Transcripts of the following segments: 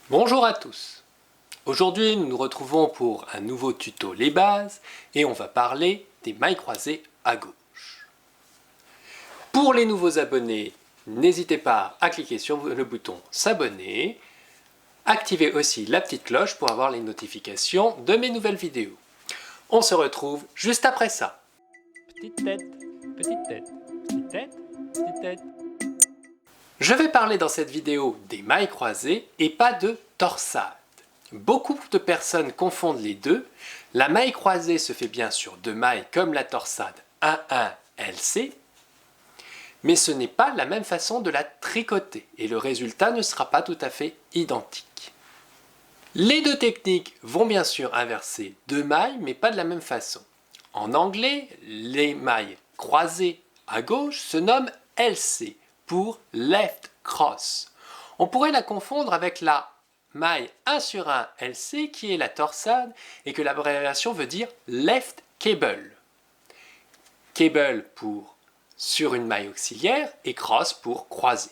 Bonjour à tous. Aujourd'hui, nous nous retrouvons pour un nouveau tuto les bases et on va parler des mailles croisées à gauche. Pour les nouveaux abonnés, n'hésitez pas à cliquer sur le bouton s'abonner. Activez aussi la petite cloche pour avoir les notifications de mes nouvelles vidéos. On se retrouve juste après ça. Petite tête, petite tête, petite tête, petite tête. Je vais parler dans cette vidéo des mailles croisées et pas de torsade. Beaucoup de personnes confondent les deux. La maille croisée se fait bien sur deux mailles comme la torsade 1-1 LC, mais ce n'est pas la même façon de la tricoter et le résultat ne sera pas tout à fait identique. Les deux techniques vont bien sûr inverser deux mailles, mais pas de la même façon. En anglais, les mailles croisées à gauche se nomment LC pour left cross. On pourrait la confondre avec la maille 1 sur 1 LC qui est la torsade et que l'abréviation veut dire left cable. Cable pour sur une maille auxiliaire et cross pour croiser.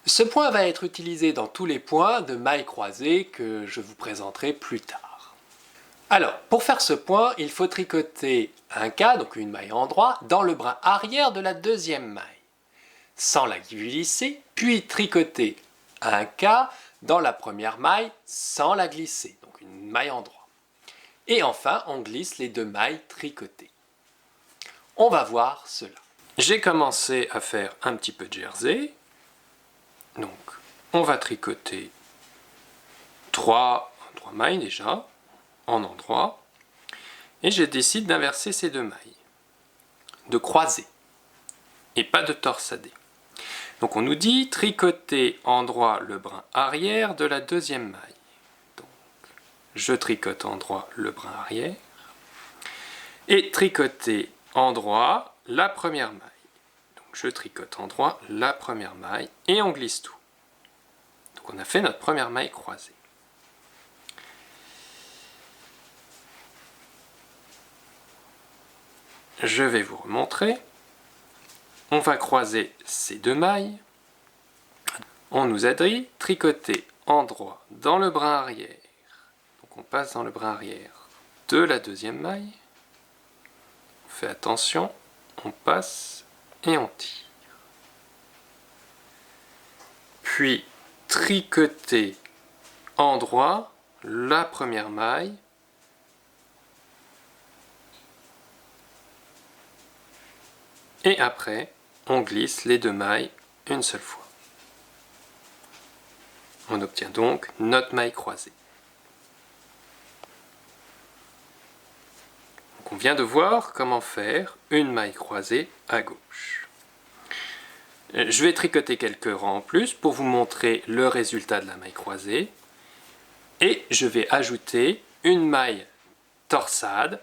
Ce point va être utilisé dans tous les points de mailles croisées que je vous présenterai plus tard. Alors, pour faire ce point, il faut tricoter un cas, donc une maille en droit, dans le brin arrière de la deuxième maille, sans la glisser, puis tricoter un cas dans la première maille sans la glisser, donc une maille en droit. Et enfin, on glisse les deux mailles tricotées. On va voir cela. J'ai commencé à faire un petit peu de jersey. Donc, on va tricoter 3 mailles déjà, en endroit. Et je décide d'inverser ces deux mailles, de croiser, et pas de torsader. Donc on nous dit tricoter en droit le brin arrière de la deuxième maille. Donc, je tricote en droit le brin arrière, et tricoter en droit la première maille. Donc je tricote en droit la première maille, et on glisse tout. Donc on a fait notre première maille croisée. Je vais vous remontrer. On va croiser ces deux mailles. On nous a dit tricoter en droit dans le brin arrière. Donc on passe dans le brin arrière de la deuxième maille. On fait attention, on passe et on tire. Puis tricoter en droit la première maille. Et après, on glisse les deux mailles une seule fois. On obtient donc notre maille croisée. Donc on vient de voir comment faire une maille croisée à gauche. Je vais tricoter quelques rangs en plus pour vous montrer le résultat de la maille croisée. Et je vais ajouter une maille torsade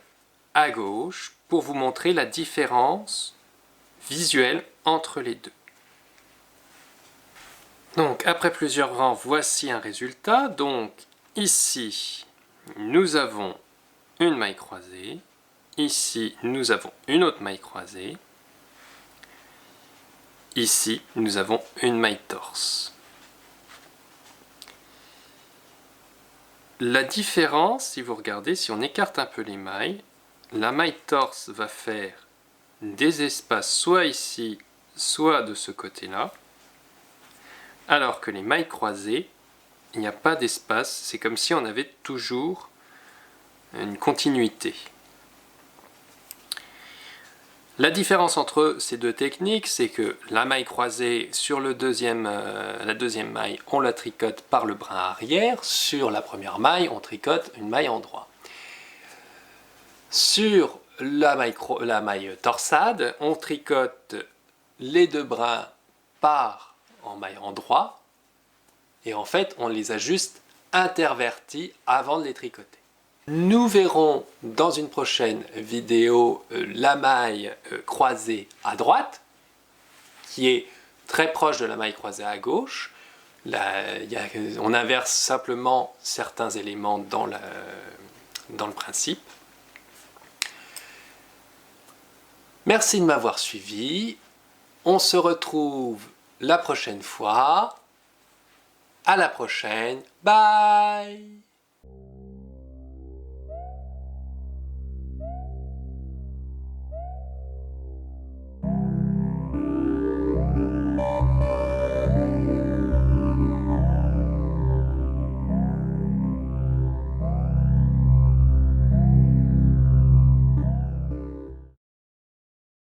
à gauche pour vous montrer la différence visuelle entre les deux. Donc après plusieurs rangs, voici un résultat. Donc ici, nous avons une maille croisée. Ici, nous avons une autre maille croisée. Ici, nous avons une maille torse. La différence, si vous regardez, si on écarte un peu les mailles, la maille torse va faire des espaces soit ici, soit de ce côté-là, alors que les mailles croisées, il n'y a pas d'espace, c'est comme si on avait toujours une continuité. La différence entre ces deux techniques, c'est que la maille croisée, sur la deuxième maille, on la tricote par le brin arrière, sur la première maille, on tricote une maille en droit. Sur la maille torsade, on tricote les deux brins par en maille en droit, et en fait, on les a juste intervertis avant de les tricoter. Nous verrons dans une prochaine vidéo la maille croisée à droite, qui est très proche de la maille croisée à gauche. On inverse simplement certains éléments dans le principe. Merci de m'avoir suivi. On se retrouve la prochaine fois. À la prochaine. Bye!